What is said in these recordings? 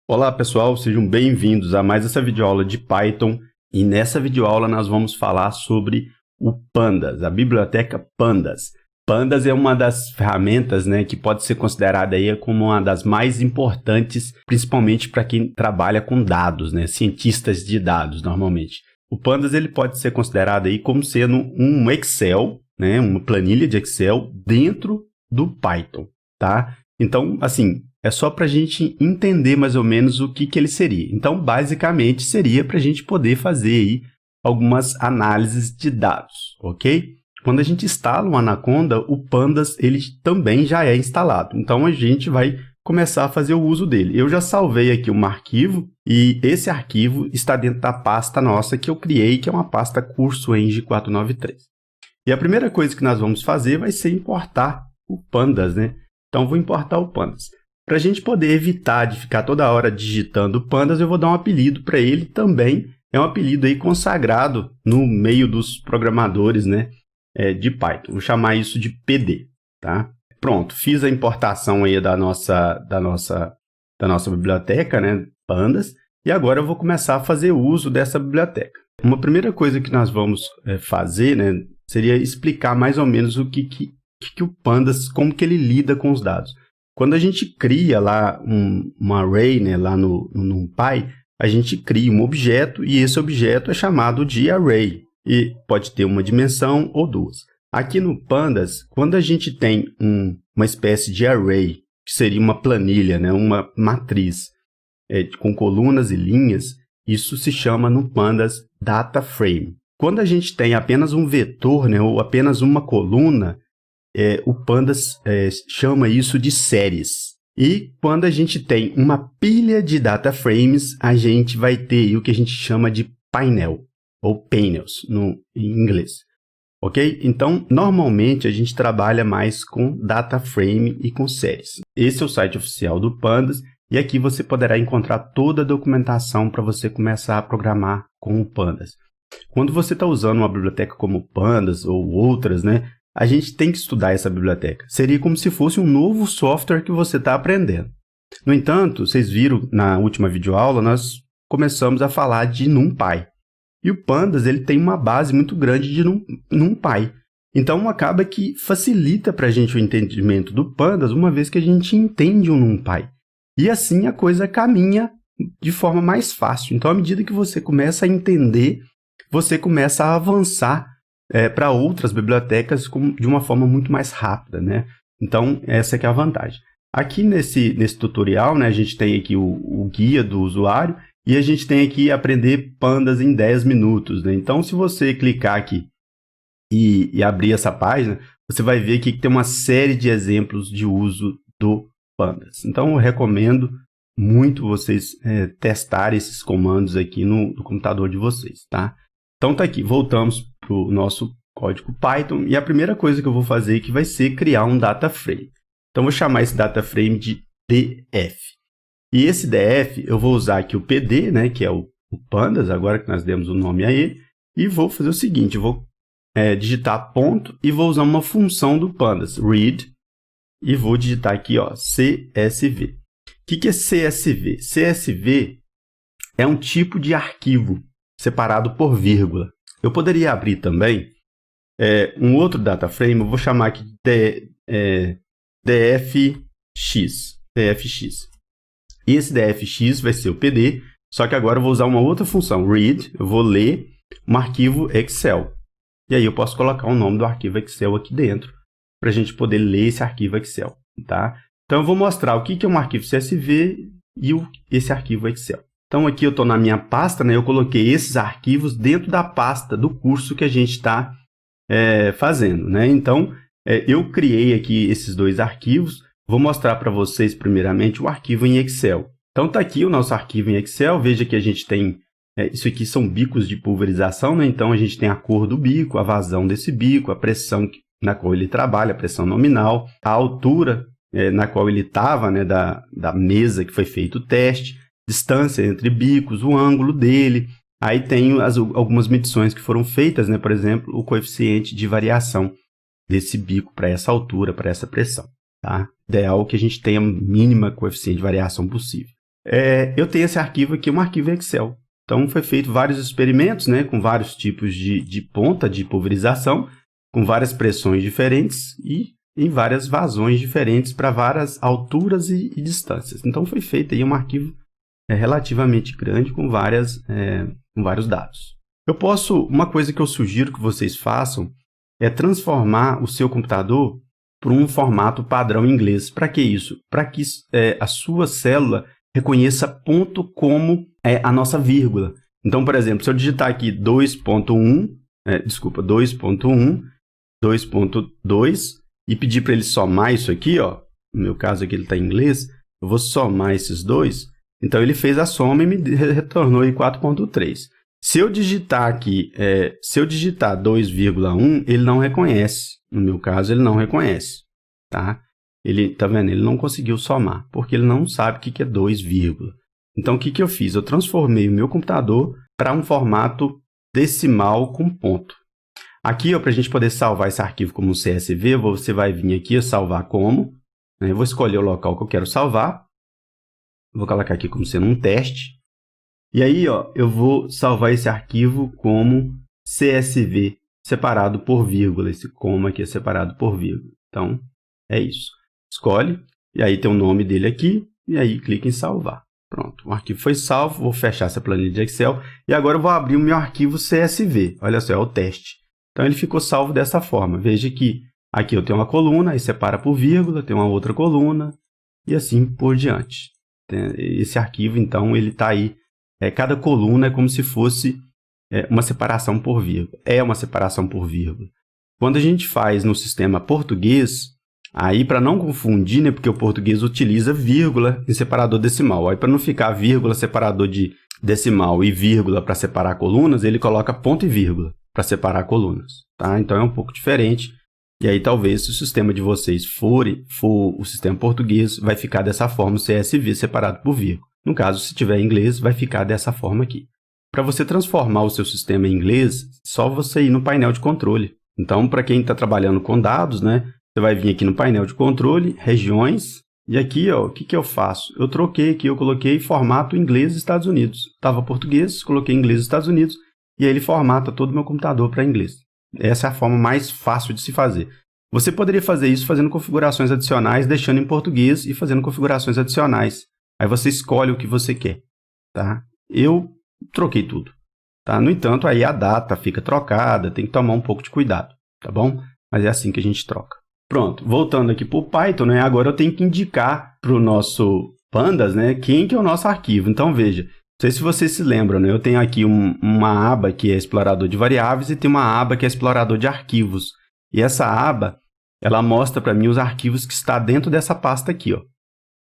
Olá pessoal, sejam bem-vindos a mais essa videoaula de Python e nessa videoaula nós vamos falar sobre o Pandas, a biblioteca Pandas. Pandas é uma das ferramentas, que pode ser considerada aí como uma das mais importantes, principalmente para quem trabalha com dados, cientistas de dados normalmente. O Pandas ele pode ser considerado aí como sendo um Excel, uma planilha de Excel dentro do Python, tá? Então, assim, é só para a gente entender mais ou menos o que ele seria. Então, basicamente, seria para a gente poder fazer aí algumas análises de dados, ok? Quando a gente instala o Anaconda, o Pandas ele também já é instalado. Então, a gente vai começar a fazer o uso dele. Eu já salvei aqui um arquivo e esse arquivo está dentro da pasta nossa que eu criei, que é uma pasta CursoEng 493. E a primeira coisa que nós vamos fazer vai ser importar o Pandas, Então, vou importar o Pandas. Para a gente poder evitar de ficar toda hora digitando Pandas, eu vou dar um apelido para ele também. É um apelido aí consagrado no meio dos programadores de Python. Vou chamar isso de PD. Tá? Pronto, fiz a importação aí da nossa biblioteca, Pandas, e agora eu vou começar a fazer uso dessa biblioteca. Uma primeira coisa que nós vamos fazer seria explicar mais ou menos o que o Pandas, como que ele lida com os dados. Quando a gente cria lá um array, lá no NumPy, a gente cria um objeto e esse objeto é chamado de array. E pode ter uma dimensão ou duas. Aqui no Pandas, quando a gente tem uma espécie de array, que seria uma planilha, uma matriz com colunas e linhas, isso se chama no Pandas data frame. Quando a gente tem apenas um vetor, ou apenas uma coluna, o Pandas chama isso de séries. E quando a gente tem uma pilha de data frames, a gente vai ter aí o que a gente chama de painel, ou panels em inglês. Ok? Então, normalmente a gente trabalha mais com data frame e com séries. Esse é o site oficial do Pandas e aqui você poderá encontrar toda a documentação para você começar a programar com o Pandas. Quando você está usando uma biblioteca como o Pandas ou outras, a gente tem que estudar essa biblioteca. Seria como se fosse um novo software que você está aprendendo. No entanto, vocês viram na última videoaula, nós começamos a falar de NumPy. E o Pandas ele tem uma base muito grande de NumPy. Então, acaba que facilita para a gente o entendimento do Pandas, uma vez que a gente entende o NumPy. E assim a coisa caminha de forma mais fácil. Então, à medida que você começa a entender, você começa a avançar para outras bibliotecas de uma forma muito mais rápida, Então, essa que é a vantagem. Aqui nesse tutorial, a gente tem aqui o guia do usuário e a gente tem aqui aprender Pandas em 10 minutos, Então, se você clicar aqui e abrir essa página, você vai ver aqui que tem uma série de exemplos de uso do Pandas. Então, eu recomendo muito vocês testarem esses comandos aqui no computador de vocês, tá? Então, tá aqui, voltamos para o nosso código Python e a primeira coisa que eu vou fazer aqui vai ser criar um data frame. Então, vou chamar esse data frame de df. E esse df, eu vou usar aqui o PD, que é o Pandas, agora que nós demos o nome a ele, e vou fazer o seguinte, eu vou digitar ponto e vou usar uma função do Pandas, read, e vou digitar aqui, CSV. O que é CSV? CSV é um tipo de arquivo separado por vírgula. Eu poderia abrir também um outro data frame, eu vou chamar aqui de dfx. E esse dfx vai ser o PD, só que agora eu vou usar uma outra função, read, eu vou ler um arquivo Excel. E aí eu posso colocar o nome do arquivo Excel aqui dentro, para a gente poder ler esse arquivo Excel. Tá? Então eu vou mostrar o que é um arquivo CSV e esse arquivo Excel. Então, aqui eu estou na minha pasta, eu coloquei esses arquivos dentro da pasta do curso que a gente está fazendo. Então, eu criei aqui esses dois arquivos. Vou mostrar para vocês, primeiramente, o arquivo em Excel. Então, está aqui o nosso arquivo em Excel. Veja que a gente tem... isso aqui são bicos de pulverização, Então, a gente tem a cor do bico, a vazão desse bico, a pressão na qual ele trabalha, a pressão nominal, a altura na qual ele estava, da mesa que foi feito o teste, distância entre bicos, o ângulo dele. Aí tem algumas medições que foram feitas, por exemplo, o coeficiente de variação desse bico para essa altura, para essa pressão. Tá? Ideal que a gente tenha a mínima coeficiente de variação possível. eu tenho esse arquivo aqui, um arquivo Excel. Então, foi feito vários experimentos, né, com vários tipos de ponta de pulverização, com várias pressões diferentes e em várias vazões diferentes para várias alturas e distâncias. Então, foi feito aí um arquivo relativamente grande com vários dados. Uma coisa que eu sugiro que vocês façam é transformar o seu computador para um formato padrão inglês. Para que isso? Para que a sua célula reconheça ponto como a nossa vírgula. Então, por exemplo, se eu digitar aqui 2.1, 2.2 e pedir para ele somar isso aqui, ó, no meu caso aqui ele está em inglês, eu vou somar esses dois. Então, ele fez a soma e me retornou aí 4.3. Se eu digitar aqui, 2,1, ele não reconhece. No meu caso, ele não reconhece, tá? Tá vendo? Ele não conseguiu somar, porque ele não sabe o que é 2, Então, o que eu fiz? Eu transformei o meu computador para um formato decimal com ponto. Aqui, para a gente poder salvar esse arquivo como um CSV, você vai vir aqui e salvar como. Né? Eu vou escolher o local que eu quero salvar. Vou colocar aqui como sendo um teste. E aí, ó, eu vou salvar esse arquivo como CSV, separado por vírgula. Esse coma aqui é separado por vírgula. Então, é isso. Escolhe, e aí tem o nome dele aqui, e aí clica em salvar. Pronto, o arquivo foi salvo, vou fechar essa planilha de Excel, e agora eu vou abrir o meu arquivo CSV. Olha só, é o teste. Então, ele ficou salvo dessa forma. Veja que aqui eu tenho uma coluna, aí separa por vírgula, tem uma outra coluna, e assim por diante. Esse arquivo, então, ele está aí. Cada coluna é como se fosse uma separação por vírgula. É uma separação por vírgula. Quando a gente faz no sistema português, aí para não confundir, né, porque o português utiliza vírgula em separador decimal. Aí para não ficar vírgula separador de decimal e vírgula para separar colunas, ele coloca ponto e vírgula para separar colunas. Tá? Então é um pouco diferente. E aí talvez se o sistema de vocês for o sistema português, vai ficar dessa forma o CSV separado por vírgula. No caso, se tiver em inglês, vai ficar dessa forma aqui. Para você transformar o seu sistema em inglês, só você ir no painel de controle. Então, para quem está trabalhando com dados, né, você vai vir aqui no painel de controle, regiões, e aqui, ó, o que eu faço? Eu troquei aqui, eu coloquei formato inglês Estados Unidos. Estava português, coloquei inglês Estados Unidos, e aí ele formata todo o meu computador para inglês. Essa é a forma mais fácil de se fazer. Você poderia fazer isso fazendo configurações adicionais, deixando em português e fazendo configurações adicionais. Aí você escolhe o que você quer, tá? Eu troquei tudo, tá? No entanto, aí a data fica trocada, tem que tomar um pouco de cuidado, tá bom? Mas é assim que a gente troca. Pronto, voltando aqui para o Python, né? Agora eu tenho que indicar para o nosso Pandas, né? Quem que é o nosso arquivo. Então, veja, não sei se vocês se lembram, né? Eu tenho aqui uma aba que é explorador de variáveis e tem uma aba que é explorador de arquivos. E essa aba, ela mostra para mim os arquivos que está dentro dessa pasta aqui, ó.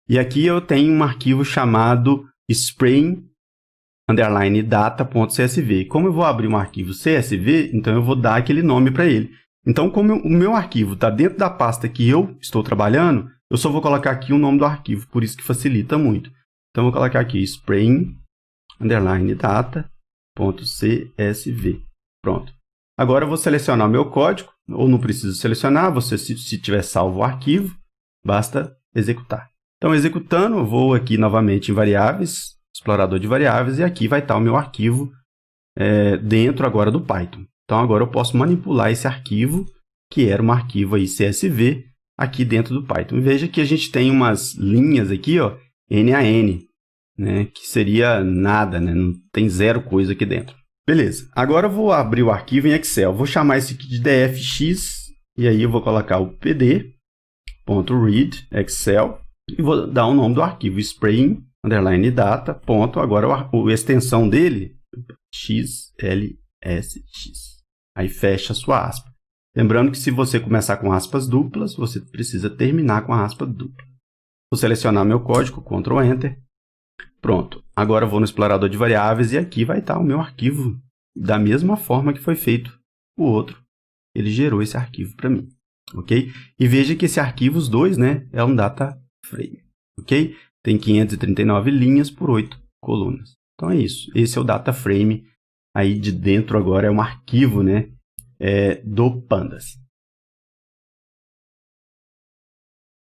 E aqui eu tenho um arquivo chamado spring_data.csv. Como eu vou abrir um arquivo CSV, então eu vou dar aquele nome para ele. Então, como o meu arquivo está dentro da pasta que eu estou trabalhando, eu só vou colocar aqui o nome do arquivo, por isso que facilita muito. Então, eu vou colocar aqui spring_data.csv. Pronto. Agora eu vou selecionar o meu código, ou não preciso selecionar, se tiver salvo o arquivo, basta executar. Então, executando, eu vou aqui novamente em variáveis, explorador de variáveis, e aqui vai estar o meu arquivo dentro agora do Python. Então, agora eu posso manipular esse arquivo, que era um arquivo aí CSV, aqui dentro do Python. E veja que a gente tem umas linhas aqui, ó, NaN, né, que seria nada, né, não tem zero coisa aqui dentro. Beleza, agora eu vou abrir o arquivo em Excel. Vou chamar esse aqui de dfx, e aí eu vou colocar o pd.read Excel, e vou dar o nome do arquivo, spring_data. Agora a extensão dele, xlsx. Aí fecha a sua aspa. Lembrando que se você começar com aspas duplas, você precisa terminar com a aspa dupla. Vou selecionar meu código, Ctrl Enter. Pronto. Agora eu vou no explorador de variáveis e aqui vai estar o meu arquivo da mesma forma que foi feito o outro. Ele gerou esse arquivo para mim. Ok? E veja que esse arquivo, os dois, né, é um data frame. Ok? Tem 539 linhas por 8 colunas. Então é isso. Esse é o data frame. Aí de dentro agora é um arquivo, né, do Pandas.